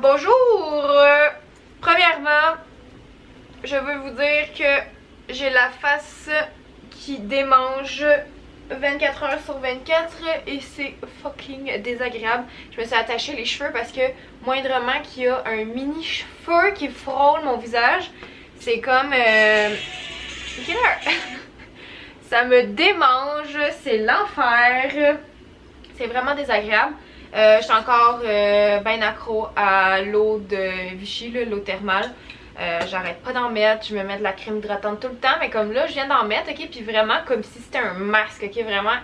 Bonjour! Premièrement, je veux vous dire que j'ai la face qui démange 24 heures sur 24 et c'est fucking désagréable. Je me suis attachée les cheveux parce que moindrement qu'il y a un mini cheveu qui frôle mon visage, c'est comme... Quelle heure? Ça me démange, c'est l'enfer. C'est vraiment désagréable. Je suis encore bien accro à l'eau de Vichy, l'eau thermale. J'arrête pas d'en mettre, je me mets de la crème hydratante tout le temps, mais comme là je viens d'en mettre, ok, puis vraiment comme si c'était un masque, ok, vraiment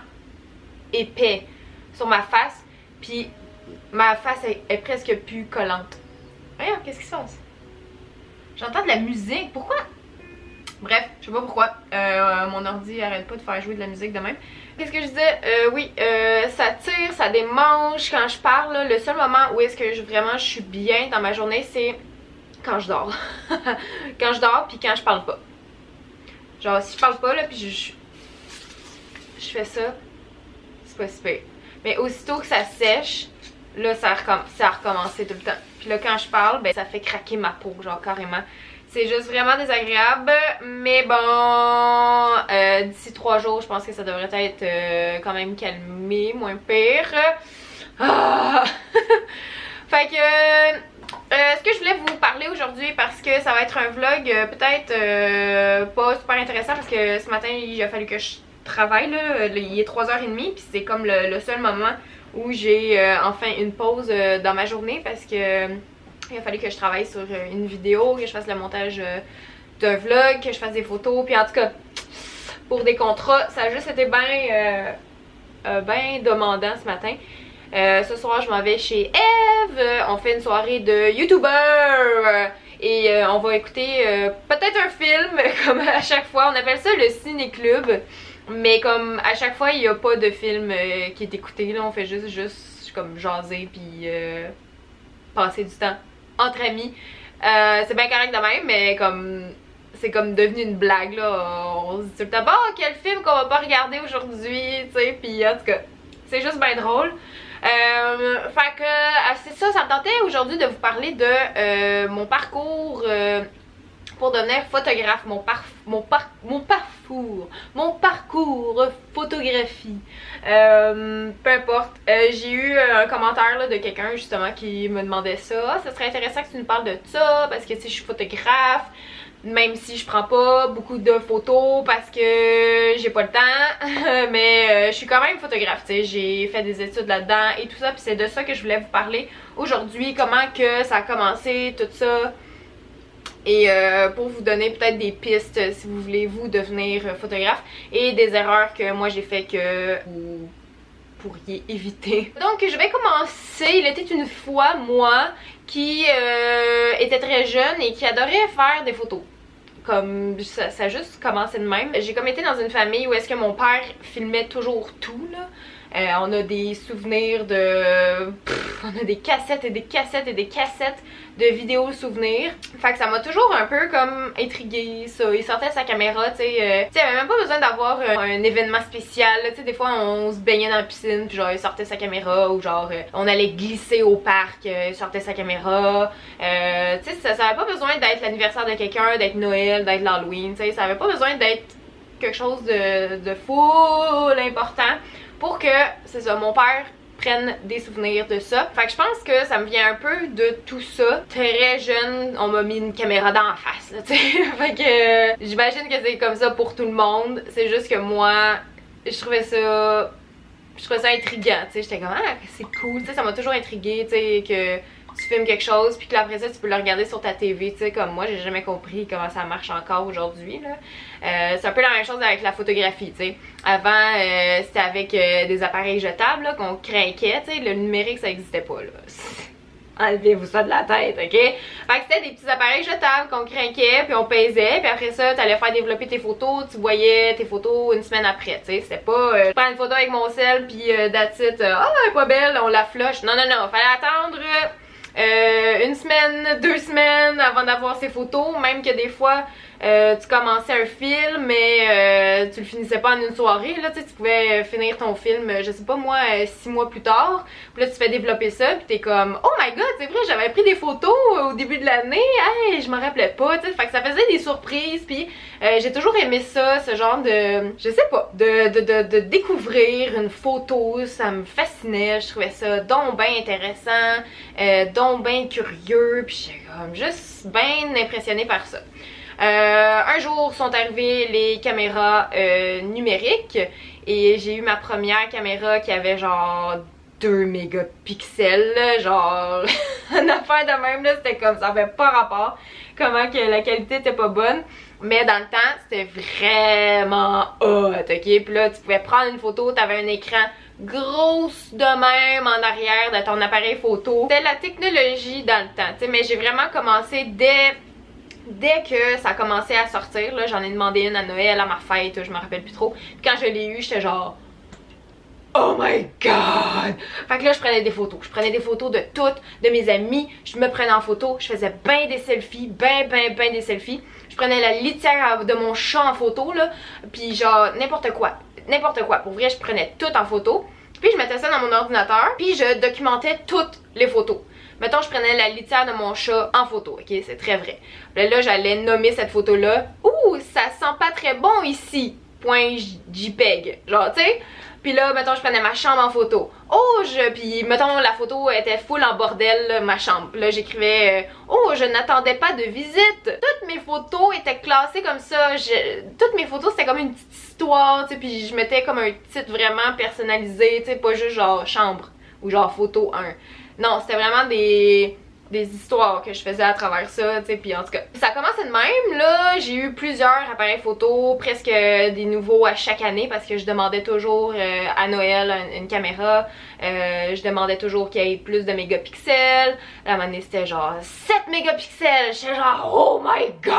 épais sur ma face, puis ma face est presque plus collante. Voyons, qu'est-ce qui se passe? J'entends de la musique, pourquoi? Bref, je sais pas pourquoi, mon ordi arrête pas de faire jouer de la musique de même. Qu'est-ce que je disais? Oui, ça tire, ça démange quand je parle, là. Le seul moment où est-ce que vraiment je suis bien dans ma journée, c'est quand je dors. Quand je dors puis quand je parle pas. Genre si je parle pas là puis je fais ça, c'est pas si pire. Mais aussitôt que ça sèche, là ça a recommencé tout le temps. Puis là quand je parle, ben ça fait craquer ma peau, genre carrément. C'est juste vraiment désagréable, mais bon, d'ici 3 jours, je pense que ça devrait être quand même calmé, moins pire. Ah! Fait que, ce que je voulais vous parler aujourd'hui, parce que ça va être un vlog peut-être pas super intéressant, parce que ce matin, il a fallu que je travaille, là, il est 3h30, puis c'est comme le seul moment où j'ai enfin une pause dans ma journée, parce que... il a fallu que je travaille sur une vidéo, que je fasse le montage d'un vlog, que je fasse des photos, puis en tout cas, pour des contrats, ça a juste été bien demandant ce matin. Ce soir, je m'en vais chez Eve, on fait une soirée de YouTuber et on va écouter peut-être un film, comme à chaque fois, on appelle ça le ciné-club, mais comme à chaque fois, il n'y a pas de film qui est écouté, là, on fait juste comme jaser puis passer du temps entre amis. C'est bien correct de même, mais comme c'est comme devenu une blague là, on se dit tout le temps bon quel film qu'on va pas regarder aujourd'hui, tu sais, puis en tout cas c'est juste bien drôle. Fait que c'est ça, ça me tentait aujourd'hui de vous parler de mon parcours pour devenir photographe, mon parcours photographie. Peu importe. J'ai eu un commentaire là, de quelqu'un justement qui me demandait ça. Ah, ça serait intéressant que tu nous parles de ça parce que tu sais, je suis photographe. Même si je prends pas beaucoup de photos parce que j'ai pas le temps, mais je suis quand même photographe, tu sais, j'ai fait des études là-dedans et tout ça, puis c'est de ça que je voulais vous parler aujourd'hui, comment que ça a commencé, tout ça, et pour vous donner peut-être des pistes si vous voulez vous devenir photographe et des erreurs que moi j'ai fait que vous pourriez éviter. Donc je vais commencer. Il était une fois moi qui était très jeune et qui adorait faire des photos. Comme ça a juste commencé de même. J'ai comme été dans une famille où est-ce que mon père filmait toujours tout là. On a des souvenirs de... on a des cassettes et des cassettes et des cassettes de vidéos souvenirs. Fait que ça m'a toujours un peu comme intriguée ça. Il sortait sa caméra, tu sais. Il avait même pas besoin d'avoir un événement spécial. Tu sais, des fois on se baignait dans la piscine puis genre il sortait sa caméra ou genre on allait glisser au parc, il sortait sa caméra. Tu sais, ça avait pas besoin d'être l'anniversaire de quelqu'un, d'être Noël, d'être l'Halloween. Tu sais, ça avait pas besoin d'être quelque chose de full important. Pour que, c'est ça, mon père prenne des souvenirs de ça. Fait que je pense que ça me vient un peu de tout ça. Très jeune, on m'a mis une caméra dans la face, là, tu sais. Fait que j'imagine que c'est comme ça pour tout le monde. C'est juste que moi, je trouvais ça intriguant, tu sais. J'étais comme, ah, c'est cool, tu sais, ça m'a toujours intriguée, tu sais, que tu filmes quelque chose puis que après ça tu peux le regarder sur ta TV, tu sais, comme moi j'ai jamais compris comment ça marche encore aujourd'hui là. C'est un peu la même chose avec la photographie, tu sais. Avant c'était avec des appareils jetables qu'on craquait, tu sais, le numérique ça existait pas là. Enlevez-vous ça de la tête, ok? Fait que c'était des petits appareils jetables qu'on craquait, puis on pesait, puis après ça, t'allais faire développer tes photos, tu voyais tes photos une semaine après, tu sais. C'était pas, je prends une photo avec mon sel, puis that's it, ah, elle est pas belle, on la flush. Non, non, non, fallait attendre une une semaine, 2 semaines avant d'avoir ces photos, même que des fois tu commençais un film mais tu le finissais pas en une soirée, là, tu pouvais finir ton film, je sais pas moi, 6 mois plus tard, puis là tu fais développer ça, puis t'es comme oh my god, c'est vrai, j'avais pris des photos au début de l'année, hey, je m'en rappelais pas, tu sais, fait que ça faisait des surprises, puis j'ai toujours aimé ça, ce genre de, je sais pas, de découvrir une photo, ça me fascinait, je trouvais ça donc ben intéressant, donc ben curieux, puis j'étais comme juste ben impressionnée par ça. Un jour sont arrivées les caméras numériques et j'ai eu ma première caméra qui avait genre 2 mégapixels, là, genre une affaire de même, là, c'était comme ça avait pas rapport comment que la qualité était pas bonne, mais dans le temps c'était vraiment hot, ok? Puis là tu pouvais prendre une photo, t'avais un écran grosse de même en arrière de ton appareil photo. C'était la technologie dans le temps, tu sais, mais j'ai vraiment commencé dès que ça a commencé à sortir, là, j'en ai demandé une à Noël, à ma fête, je me rappelle plus trop. Puis quand je l'ai eu, j'étais genre oh my god! Fait que là, je prenais des photos. Je prenais des photos de toutes, de mes amis. Je me prenais en photo. Je faisais ben des selfies, ben des selfies. Je prenais la litière de mon chat en photo, là. Puis genre, n'importe quoi. N'importe quoi. Pour vrai, je prenais tout en photo. Puis je mettais ça dans mon ordinateur. Puis je documentais toutes les photos. Mettons, je prenais la litière de mon chat en photo, ok? C'est très vrai. Là, j'allais nommer cette photo-là. Ouh, ça sent pas très bon ici. Point JPEG. Genre, tu sais? Puis là, mettons, je prenais ma chambre en photo. Oh, puis mettons, la photo était full en bordel, là, ma chambre. Là, j'écrivais oh, je n'attendais pas de visite. Toutes mes photos étaient classées comme ça. Toutes mes photos, c'était comme une petite histoire, tu sais. Puis je mettais comme un titre vraiment personnalisé, tu sais, pas juste genre chambre ou genre photo 1. Non, c'était vraiment des histoires que je faisais à travers ça, tu sais, puis en tout cas. Ça commençait de même, là, j'ai eu plusieurs appareils photo, presque des nouveaux à chaque année parce que je demandais toujours à Noël une caméra, je demandais toujours qu'il y ait plus de mégapixels, à un moment donné c'était genre 7 mégapixels, j'étais genre oh my god!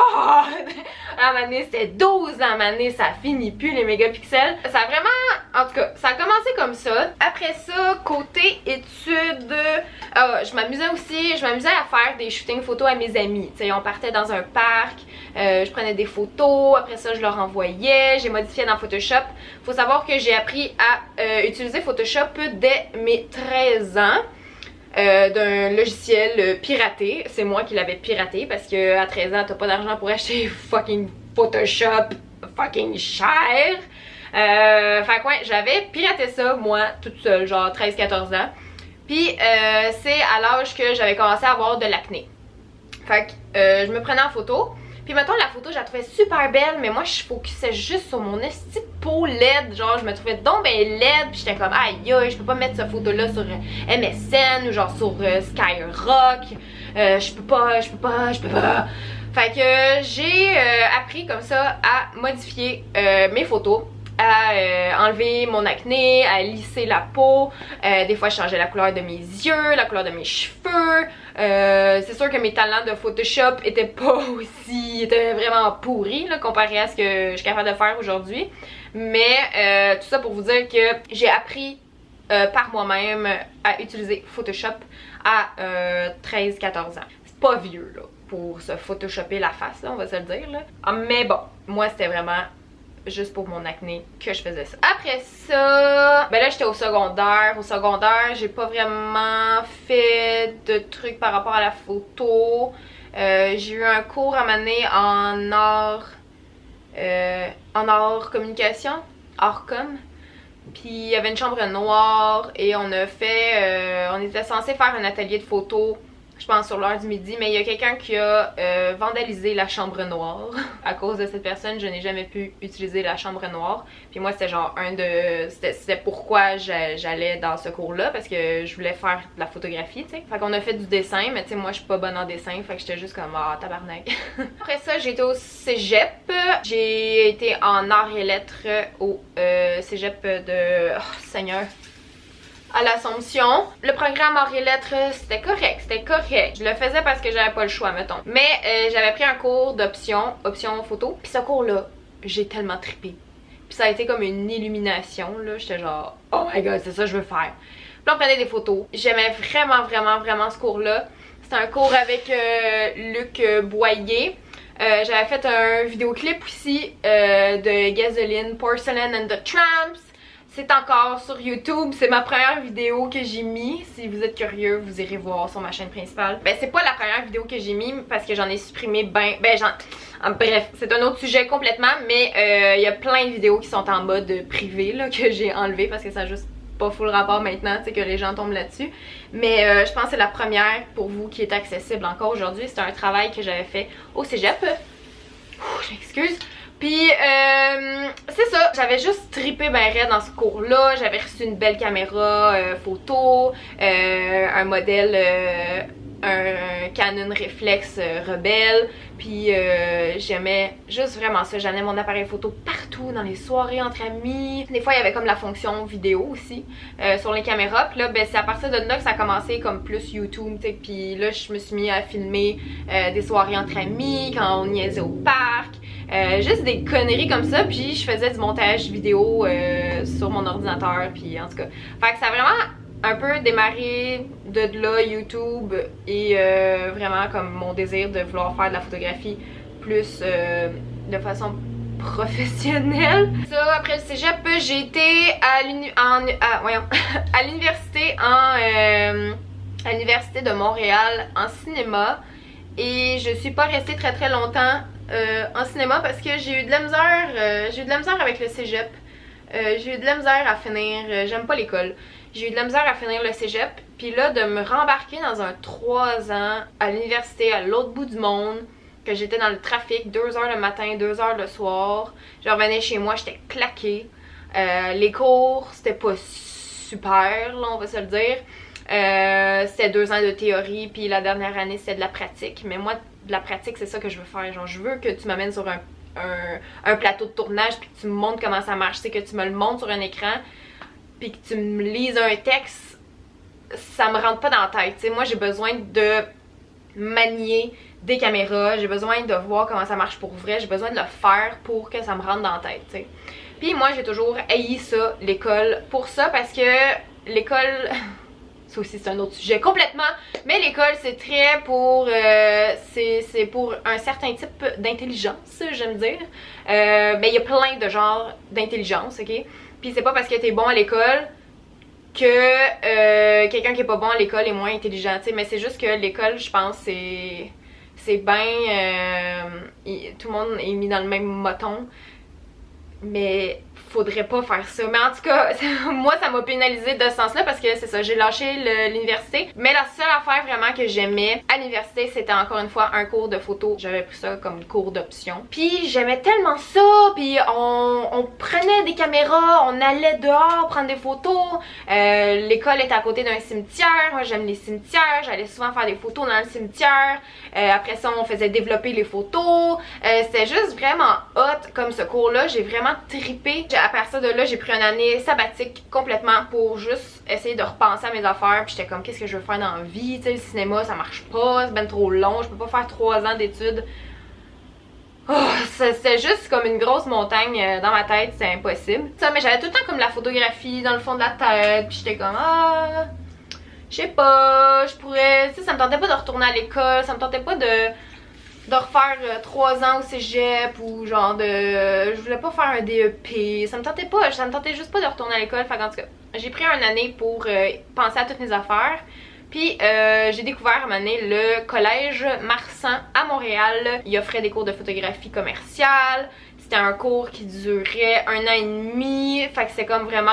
À un moment donné c'était 12, à un moment donné ça finit plus les mégapixels. Ça a vraiment, en tout cas, ça a commencé comme ça. Après ça, côté études, je m'amusais aussi, à faire des shootings photos à mes amis. T'sais, on partait dans un parc, je prenais des photos, après ça je leur envoyais, j'ai modifié dans Photoshop. Faut savoir que j'ai appris à utiliser Photoshop dès mes 13 ans. D'un logiciel piraté. C'est moi qui l'avais piraté parce que à 13 ans t'as pas d'argent pour acheter fucking Photoshop fucking cher. Fait que ouais, j'avais piraté ça moi toute seule, genre 13-14 ans. Puis c'est à l'âge que j'avais commencé à avoir de l'acné. Fait que je me prenais en photo. Puis mettons la photo je la trouvais super belle, mais moi je focusais juste sur mon esti de peau laide. Genre je me trouvais donc ben laide, puis j'étais comme aïe aïe, je peux pas mettre cette photo là sur MSN ou genre sur Skyrock. Je peux pas. Fait que j'ai appris comme ça à modifier mes photos, à enlever mon acné, à lisser la peau, des fois je changeais la couleur de mes yeux, la couleur de mes cheveux. C'est sûr que mes talents de Photoshop étaient étaient vraiment pourris là, comparé à ce que je suis capable de faire aujourd'hui. Mais tout ça pour vous dire que j'ai appris par moi-même à utiliser Photoshop à 13-14 ans. C'est pas vieux là pour se photoshopper la face là, on va se le dire là. Mais bon, moi c'était vraiment juste pour mon acné que je faisais ça. Après ça, ben là j'étais au secondaire. Au secondaire, j'ai pas vraiment fait de trucs par rapport à la photo. J'ai eu un cours à m'amener en art communication, art com. Puis il y avait une chambre noire et on était censé faire un atelier de photo, je pense sur l'heure du midi, mais il y a quelqu'un qui a vandalisé la chambre noire. À cause de cette personne, je n'ai jamais pu utiliser la chambre noire. Puis moi, c'était genre c'était pourquoi j'allais dans ce cours-là, parce que je voulais faire de la photographie, tu sais. Fait qu'on a fait du dessin, mais tu sais, moi, je suis pas bonne en dessin, fait que j'étais juste comme, ah, tabarnak. Après ça, j'ai été au cégep. J'ai été en arts et lettres au cégep de... Oh, Seigneur... à l'Assomption. Le programme arts et lettres, c'était correct, Je le faisais parce que j'avais pas le choix, mettons. Mais j'avais pris un cours option photo. Puis ce cours-là, j'ai tellement trippé. Puis ça a été comme une illumination, là. J'étais genre, oh my god, c'est ça que je veux faire. Puis on prenait des photos. J'aimais vraiment ce cours-là. C'est un cours avec Luc Boyer. J'avais fait un vidéoclip aussi de Gasoline, Porcelain and the Tramps. C'est encore sur YouTube, c'est ma première vidéo que j'ai mis. Si vous êtes curieux, vous irez voir sur ma chaîne principale. Ben c'est pas la première vidéo que j'ai mis parce que j'en ai supprimé bref, c'est un autre sujet complètement, mais il y a plein de vidéos qui sont en mode privé là, que j'ai enlevé parce que ça a juste pas full rapport maintenant, tu sais, que les gens tombent là-dessus. Mais je pense que c'est la première pour vous qui est accessible encore aujourd'hui. C'est un travail que j'avais fait au cégep. Je m'excuse. Puis c'est ça, j'avais juste trippé ben raide dans ce cours-là. J'avais reçu une belle caméra photo, un modèle, un Canon Reflex Rebelle. Puis j'aimais juste vraiment ça. J'amenais mon appareil photo partout, dans les soirées entre amis. Des fois il y avait comme la fonction vidéo aussi sur les caméras. Puis là ben, c'est à partir de là que ça a commencé comme plus YouTube, tu sais. Puis là je me suis mis à filmer des soirées entre amis, quand on niaisait au parc. Juste des conneries comme ça, puis je faisais du montage vidéo sur mon ordinateur, puis en tout cas. Fait que ça a vraiment un peu démarré de là YouTube et vraiment comme mon désir de vouloir faire de la photographie plus de façon professionnelle. Ça, après le cégep, j'ai été à l'université à l'université de Montréal en cinéma et je suis pas restée très longtemps en cinéma parce que j'ai eu de la misère avec le cégep. J'ai eu de la misère à finir, j'aime pas l'école. J'ai eu de la misère à finir le cégep, puis là de me rembarquer dans un 3 ans à l'université à l'autre bout du monde, que j'étais dans le trafic 2 heures le matin, 2 heures le soir. Je revenais chez moi, j'étais claquée. Les cours, c'était pas super, là on va se le dire. C'était 2 ans de théorie, puis la dernière année c'était de la pratique. Mais moi, de la pratique, c'est ça que je veux faire. Genre, je veux que tu m'amènes sur un plateau de tournage, puis que tu me montres comment ça marche. C'est que tu me le montres sur un écran, puis que tu me lises un texte, ça me rentre pas dans la tête. T'sais, moi, j'ai besoin de manier des caméras, j'ai besoin de voir comment ça marche pour vrai, j'ai besoin de le faire pour que ça me rentre dans la tête. T'sais. Puis moi, j'ai toujours haï ça, l'école, pour ça, parce que l'école... Ça aussi c'est un autre sujet complètement, mais l'école c'est très pour c'est pour un certain type d'intelligence, j'aime dire. Ben il y a plein de genres d'intelligence, ok? Puis c'est pas parce que t'es bon à l'école que quelqu'un qui est pas bon à l'école est moins intelligent, tu sais, mais c'est juste que l'école, je pense, c'est bien tout le monde est mis dans le même moton. Mais faudrait pas faire ça. Mais en tout cas, moi ça m'a pénalisé de ce sens-là parce que c'est ça, j'ai lâché l'université. Mais la seule affaire vraiment que j'aimais à l'université, c'était encore une fois un cours de photo. J'avais pris ça comme cours d'option. Puis j'aimais tellement ça, puis on prenait des caméras, on allait dehors prendre des photos. L'école était à côté d'un cimetière, moi j'aime les cimetières, j'allais souvent faire des photos dans le cimetière. Après ça, on faisait développer les photos. C'était juste vraiment hot comme ce cours-là, j'ai vraiment trippé. À partir de là, j'ai pris une année sabbatique complètement pour juste essayer de repenser à mes affaires. Puis j'étais comme, qu'est-ce que je veux faire dans la vie? Tu sais, le cinéma, ça marche pas, c'est ben trop long, je peux pas faire 3 ans d'études. Oh, c'était juste comme une grosse montagne dans ma tête, c'est impossible. Ça, mais j'avais tout le temps comme la photographie dans le fond de la tête. Puis j'étais comme, je sais pas, je pourrais... Tu sais, ça me tentait pas de retourner à l'école, ça me tentait pas de refaire 3 ans au cégep ou genre je voulais pas faire un DEP, ça me tentait juste pas de retourner à l'école. Fait qu'en tout cas, j'ai pris une année pour penser à toutes mes affaires. Puis j'ai découvert à un moment donné le collège Marsan à Montréal. Il offrait des cours de photographie commerciale. C'était un cours qui durait 1 an et demi. Fait que c'est comme vraiment...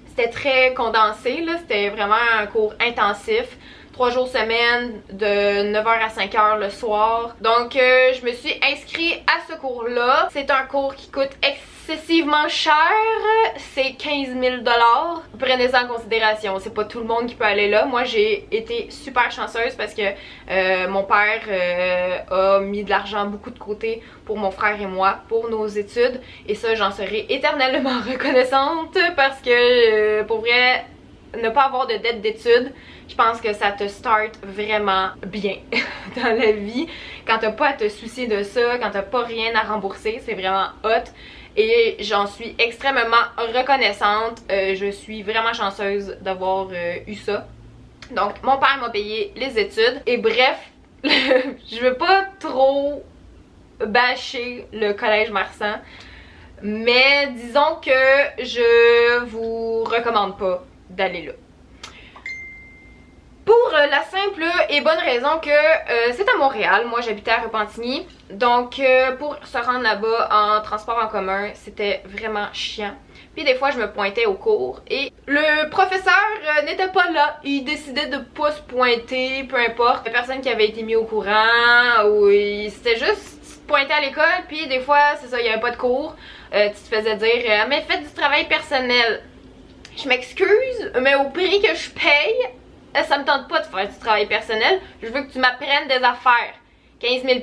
c'était très condensé, là. C'était vraiment un cours intensif. 3 jours semaine, de 9h à 5h le soir. Donc je me suis inscrite à ce cours-là. C'est un cours qui coûte excessivement cher. C'est 15 000 $. Prenez ça en considération. C'est pas tout le monde qui peut aller là. Moi j'ai été super chanceuse parce que mon père a mis de l'argent beaucoup de côté pour mon frère et moi, pour nos études. Et ça, j'en serai éternellement reconnaissante parce que pour vrai, ne pas avoir de dette d'études, je pense que ça te start vraiment bien dans la vie. Quand t'as pas à te soucier de ça, quand t'as pas rien à rembourser, c'est vraiment hot. Et j'en suis extrêmement reconnaissante. Je suis vraiment chanceuse d'avoir eu ça. Donc mon père m'a payé les études et bref, je veux pas trop bâcher le collège Marsan, mais disons que je vous recommande pas d'aller là. Pour la simple et bonne raison que c'est à Montréal, moi j'habitais à Repentigny, donc pour se rendre là-bas en transport en commun, c'était vraiment chiant. Puis des fois je me pointais au cours et le professeur n'était pas là, il décidait de pas se pointer, peu importe. Il y a personne qui avait été mis au courant, ou c'était juste pointer à l'école, puis des fois c'est ça, il y avait pas de cours, tu te faisais dire mais faites du travail personnel. Je m'excuse, mais au prix que je paye, ça me tente pas de faire du travail personnel, je veux que tu m'apprennes des affaires. 15 000 $,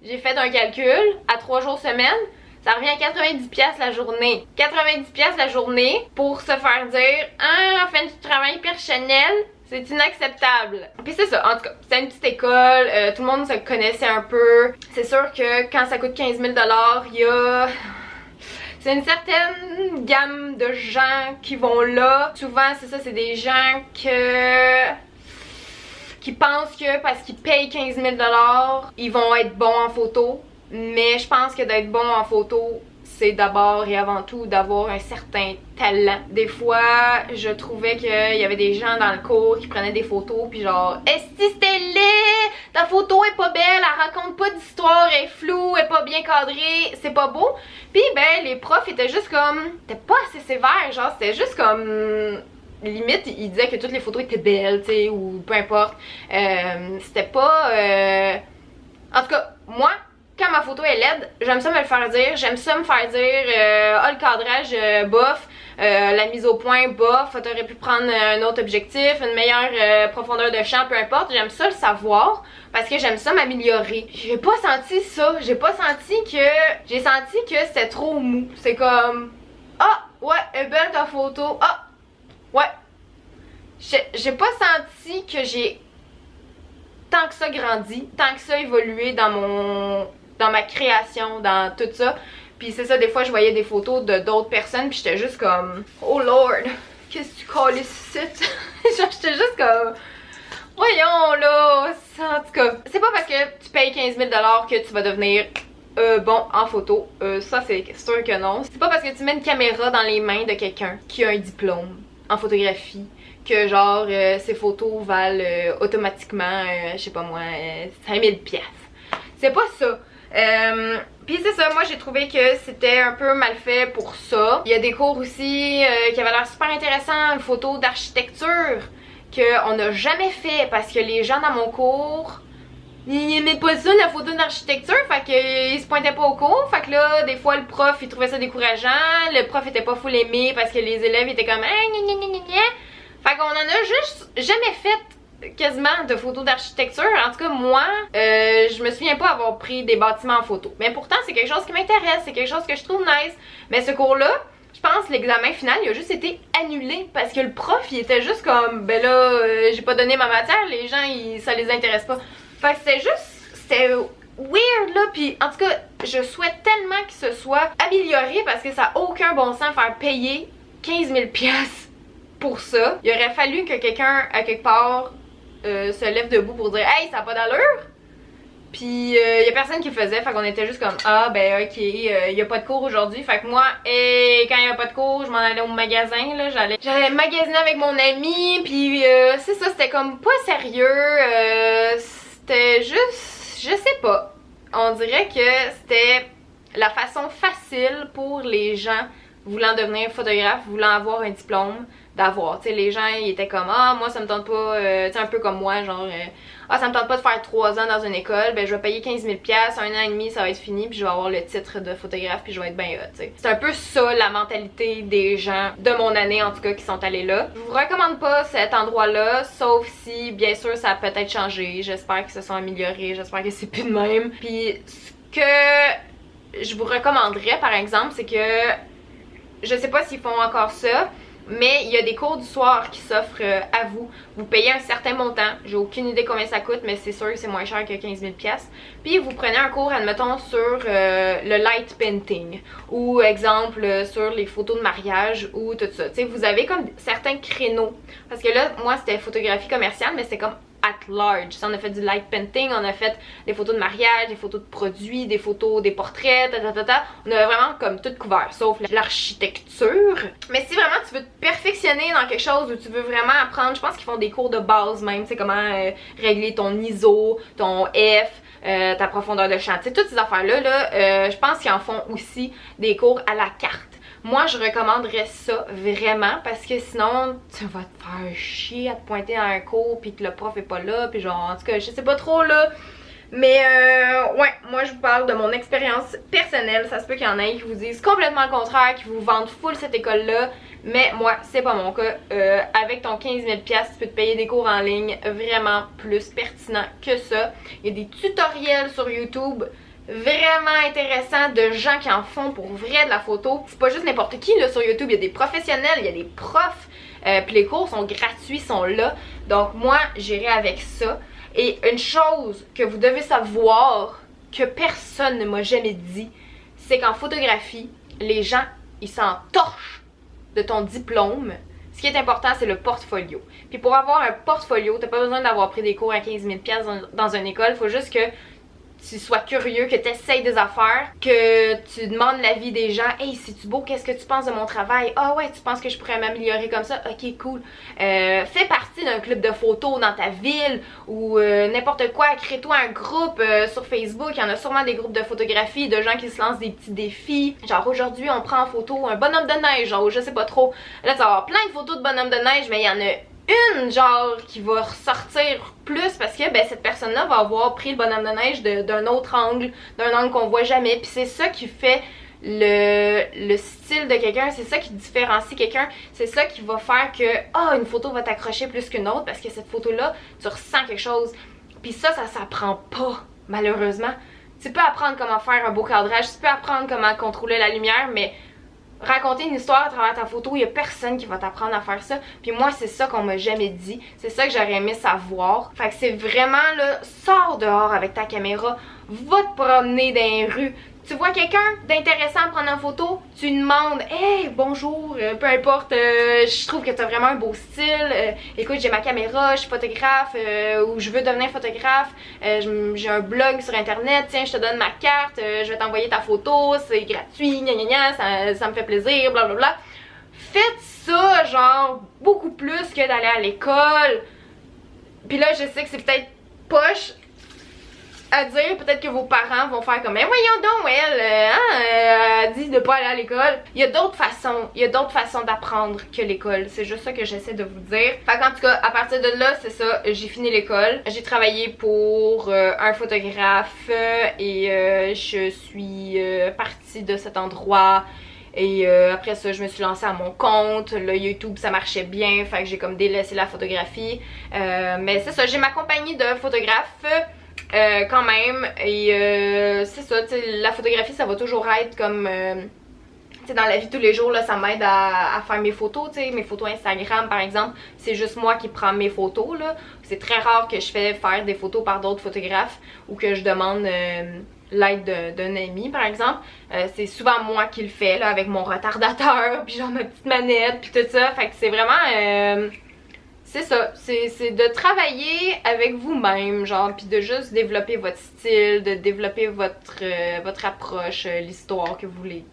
j'ai fait un calcul, à 3 jours semaine, ça revient à 90 $ la journée. 90 $ la journée pour se faire dire « Ah, on fait du travail personnel, c'est inacceptable. » Puis c'est ça, en tout cas, c'était une petite école, tout le monde se connaissait un peu. C'est sûr que quand ça coûte 15 000 $, il y a... C'est une certaine gamme de gens qui vont là. Souvent, c'est ça, c'est des gens qui pensent que parce qu'ils payent 15 000 $, ils vont être bons en photo. Mais je pense que d'être bon en photo, c'est d'abord et avant tout d'avoir un certain talent. Des fois, je trouvais qu'il y avait des gens dans le cours qui prenaient des photos puis genre « Est-ce que c'était laid? Ta photo est pas belle, elle raconte pas d'histoire, elle est floue, elle est pas bien cadrée, c'est pas beau. » Puis ben, les profs étaient juste comme... C'était pas assez sévère, genre c'était juste comme... Limite, ils disaient que toutes les photos étaient belles, tu sais, ou peu importe. C'était pas... En tout cas, moi... Quand ma photo est laide, j'aime ça me le faire dire, j'aime ça me faire dire ah, le cadrage bof, la mise au point bof, t'aurais pu prendre un autre objectif, une meilleure profondeur de champ, peu importe, j'aime ça le savoir parce que j'aime ça m'améliorer. J'ai pas senti ça, j'ai senti que c'était trop mou, c'est comme ah ouais, elle est belle ta photo, ah ouais, j'ai pas senti que j'ai tant que ça grandi, tant que ça évolué dans ma création, dans tout ça. Puis c'est ça, des fois je voyais des photos de d'autres personnes puis j'étais juste comme oh lord, qu'est-ce que tu colles ici? Genre j'étais juste comme voyons là, en tout cas. C'est pas parce que tu payes 15 000 $ que tu vas devenir bon en photo, ça c'est sûr que non. C'est pas parce que tu mets une caméra dans les mains de quelqu'un qui a un diplôme en photographie que genre ces photos valent automatiquement, je sais pas moi, 5000 $. C'est pas ça. Puis c'est ça, moi j'ai trouvé que c'était un peu mal fait pour ça. Il y a des cours aussi qui avaient l'air super intéressants, une photo d'architecture qu'on n'a jamais fait parce que les gens dans mon cours ils aimaient pas ça la photo d'architecture, fait qu'ils se pointaient pas au cours, fait que là des fois le prof il trouvait ça décourageant, le prof était pas full aimé parce que les élèves étaient comme fait qu'on en a juste jamais fait quasiment de photos d'architecture. En tout cas moi je me souviens pas avoir pris des bâtiments en photo, mais pourtant c'est quelque chose qui m'intéresse, c'est quelque chose que je trouve nice. Mais ce cours là, je pense l'examen final il a juste été annulé parce que le prof il était juste comme ben là j'ai pas donné ma matière, les gens ça les intéresse pas. Fait que c'était weird là, puis en tout cas je souhaite tellement qu'il se soit amélioré parce que ça a aucun bon sens faire payer 15 000 $ pour ça. Il aurait fallu que quelqu'un à quelque part se lève debout pour dire hey ça a pas d'allure. Puis il y a personne qui le faisait, fait qu'on était juste comme ah ben ok, il y a pas de cours aujourd'hui. Fait que moi quand il y a pas de cours, je m'en allais au magasin là, j'allais magasiner avec mon ami, puis c'est ça, c'était comme pas sérieux, c'était juste, je sais pas, on dirait que c'était la façon facile pour les gens voulant devenir photographe, voulant avoir un diplôme, d'avoir, tu sais, les gens ils étaient comme ah moi ça me tente pas, tu sais un peu comme moi genre ah ça me tente pas de faire 3 ans dans une école, ben je vais payer 15 000 $, 1 an et demi ça va être fini puis je vais avoir le titre de photographe puis je vais être bien hot, tu sais. C'est un peu ça la mentalité des gens de mon année en tout cas qui sont allés là. Je vous recommande pas cet endroit là, sauf si bien sûr ça a peut-être changé, j'espère qu'ils se sont améliorés, j'espère que c'est plus de même. Puis ce que je vous recommanderais par exemple c'est que je sais pas s'ils font encore ça, Mais il y a des cours du soir qui s'offrent à vous. Vous payez un certain montant. J'ai aucune idée combien ça coûte, mais c'est sûr que c'est moins cher que 15 000 $. Puis vous prenez un cours, admettons, sur le light painting. Ou exemple, sur les photos de mariage ou tout ça. Tu sais, vous avez comme certains créneaux. Parce que là, moi, c'était photographie commerciale, mais c'était comme at large. On a fait du light painting, on a fait des photos de mariage, des photos de produits, des photos, des portraits, On a vraiment comme tout couvert, sauf l'architecture. Mais si vraiment tu veux te perfectionner dans quelque chose ou tu veux vraiment apprendre, je pense qu'ils font des cours de base même, tu sais comment régler ton ISO, ton F, ta profondeur de champ, tu sais, toutes ces affaires-là, je pense qu'ils en font aussi des cours à la carte. Moi, je recommanderais ça vraiment parce que sinon, tu vas te faire chier à te pointer dans un cours puis que le prof est pas là, puis genre, en tout cas, je sais pas trop là. Mais ouais, moi je vous parle de mon expérience personnelle. Ça se peut qu'il y en ait qui vous disent complètement le contraire, qui vous vendent full cette école-là. Mais moi, c'est pas mon cas. Avec ton 15 000 $, tu peux te payer des cours en ligne vraiment plus pertinents que ça. Il y a des tutoriels sur YouTube vraiment intéressant de gens qui en font pour vrai de la photo. C'est pas juste n'importe qui là sur YouTube, il y a des professionnels, il y a des profs, puis les cours sont gratuits, sont là. Donc moi, j'irai avec ça. Et une chose que vous devez savoir, que personne ne m'a jamais dit, c'est qu'en photographie, les gens, ils s'entorchent de ton diplôme. Ce qui est important, c'est le portfolio. Puis pour avoir un portfolio, t'as pas besoin d'avoir pris des cours à 15 000 $ dans une école, faut juste que tu sois curieux, que tu essayes des affaires, que tu demandes l'avis des gens. Hey, c'est-tu beau? Qu'est-ce que tu penses de mon travail? Ah ouais, tu penses que je pourrais m'améliorer comme ça? Ok, cool. Fais partie d'un club de photos dans ta ville ou n'importe quoi. Crée-toi un groupe sur Facebook. Il y en a sûrement des groupes de photographie, de gens qui se lancent des petits défis. Genre aujourd'hui, on prend en photo un bonhomme de neige, genre je sais pas trop. Là, tu vas avoir plein de photos de bonhomme de neige, mais il y en a une genre qui va ressortir plus parce que ben, cette personne-là va avoir pris le bonhomme de neige d'un autre angle, d'un angle qu'on voit jamais. Puis c'est ça qui fait le style de quelqu'un, c'est ça qui différencie quelqu'un, c'est ça qui va faire que une photo va t'accrocher plus qu'une autre parce que cette photo-là, tu ressens quelque chose. Puis ça s'apprend pas, malheureusement. Tu peux apprendre comment faire un beau cadrage, tu peux apprendre comment contrôler la lumière, mais raconter une histoire à travers ta photo, il y a personne qui va t'apprendre à faire ça. Puis moi, c'est ça qu'on m'a jamais dit. C'est ça que j'aurais aimé savoir. Fait que c'est vraiment là, sors dehors avec ta caméra, va te promener dans les rues. Tu vois quelqu'un d'intéressant à prendre en photo, tu lui demandes « Hey, bonjour, peu importe, je trouve que tu as vraiment un beau style, écoute, j'ai ma caméra, je suis photographe, ou je veux devenir photographe, j'ai un blog sur internet, tiens, je te donne ma carte, je vais t'envoyer ta photo, c'est gratuit, gna gna gna, ça me fait plaisir, blablabla. » Faites ça, genre, beaucoup plus que d'aller à l'école. Puis là, je sais que c'est peut-être poche à dire, peut-être que vos parents vont faire comme mais voyons donc elle dit de pas aller à l'école. Il y a d'autres façons d'apprendre que l'école, c'est juste ça que j'essaie de vous dire. Fait qu'en tout cas, à partir de là, c'est ça, j'ai fini l'école, j'ai travaillé pour un photographe et je suis partie de cet endroit. Et après ça, je me suis lancée à mon compte. Le YouTube, ça marchait bien. Fait que j'ai comme délaissé la photographie. Mais c'est ça, j'ai ma compagnie de photographes quand même. Et c'est ça, la photographie, ça va toujours être comme... dans la vie de tous les jours, là, ça m'aide à faire mes photos, mes photos Instagram par exemple, c'est juste moi qui prends mes photos, là. C'est très rare que je fais faire des photos par d'autres photographes ou que je demande l'aide d'un ami par exemple. C'est souvent moi qui le fais, là, avec mon retardateur, puis genre ma petite manette, puis tout ça, fait que c'est vraiment... c'est ça, c'est de travailler avec vous-même, genre, puis de juste développer votre style, de développer votre approche, l'histoire que vous voulez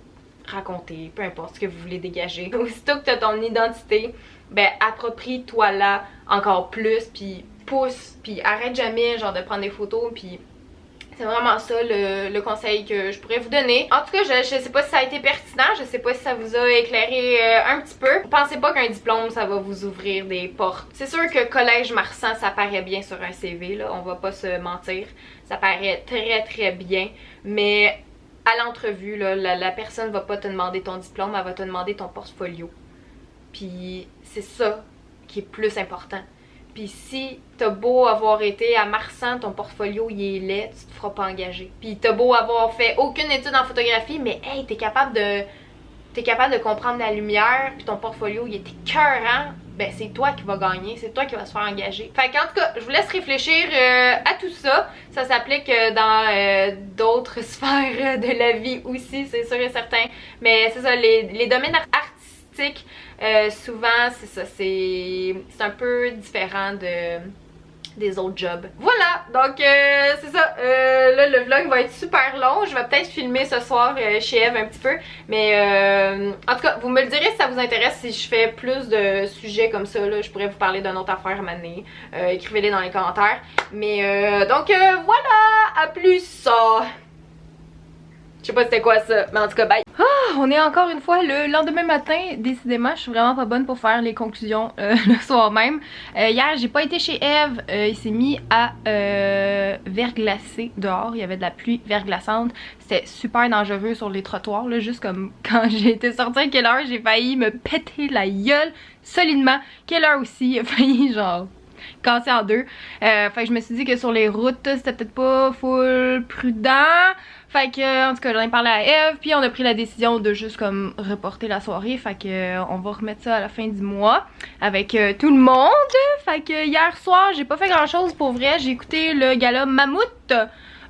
raconter, peu importe ce que vous voulez dégager. Aussitôt que tu as ton identité, ben approprie-toi-la encore plus, puis pousse, puis arrête jamais genre de prendre des photos, puis c'est vraiment ça le conseil que je pourrais vous donner. En tout cas, je sais pas si ça a été pertinent, je sais pas si ça vous a éclairé un petit peu. Pensez pas qu'un diplôme, ça va vous ouvrir des portes. C'est sûr que Collège Marsan, ça paraît bien sur un CV, là, on va pas se mentir. Ça paraît très très bien, mais à l'entrevue, la personne va pas te demander ton diplôme, elle va te demander ton portfolio. Puis c'est ça qui est plus important. Puis si t'as beau avoir été à Marsan, ton portfolio il est laid, tu te feras pas engager. Puis t'as beau avoir fait aucune étude en photographie, mais hey, t'es capable t'es capable de comprendre la lumière, puis ton portfolio il est écœurant, ben c'est toi qui vas gagner, c'est toi qui vas se faire engager. Fait qu'en tout cas, je vous laisse réfléchir à tout ça. Ça s'applique dans d'autres sphères de la vie aussi, c'est sûr et certain. Mais c'est ça, les domaines artistiques, souvent c'est ça, c'est un peu différent des autres jobs. Voilà, donc c'est ça, là le vlog va être super long, je vais peut-être filmer ce soir chez Eve un petit peu, mais en tout cas, vous me le direz si ça vous intéresse, si je fais plus de sujets comme ça, là, je pourrais vous parler d'une autre affaire à m'amener, écrivez-les dans les commentaires, mais donc voilà, à plus! Je sais pas c'était quoi ça, mais en tout cas, bye! On est encore une fois le lendemain matin. Décidément, je suis vraiment pas bonne pour faire les conclusions le soir même. Hier, j'ai pas été chez Eve. Il s'est mis à verglacer dehors. Il y avait de la pluie verglaçante. C'était super dangereux sur les trottoirs. Là, juste comme quand j'ai été sortie à quelle heure, j'ai failli me péter la gueule solidement. Quelle heure aussi, il a failli genre casser en deux. Fait que je me suis dit que sur les routes, c'était peut-être pas full prudent. Fait que, en tout cas, j'en ai parlé à Eve, puis on a pris la décision de juste comme reporter la soirée. Fait que, on va remettre ça à la fin du mois avec tout le monde. Fait que hier soir, j'ai pas fait grand chose pour vrai. J'ai écouté le gala Mammouth.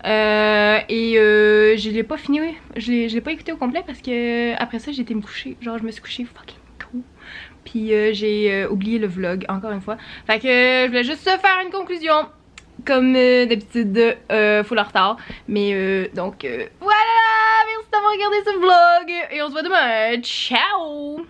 Je l'ai pas fini, je l'ai pas écouté au complet parce que après ça, j'ai été me coucher. Genre, je me suis couchée fucking tôt. Puis j'ai oublié le vlog, encore une fois. Fait que je voulais juste faire une conclusion. Comme d'habitude, full en retard. Mais donc, voilà! Merci d'avoir regardé ce vlog. Et on se voit demain. Ciao!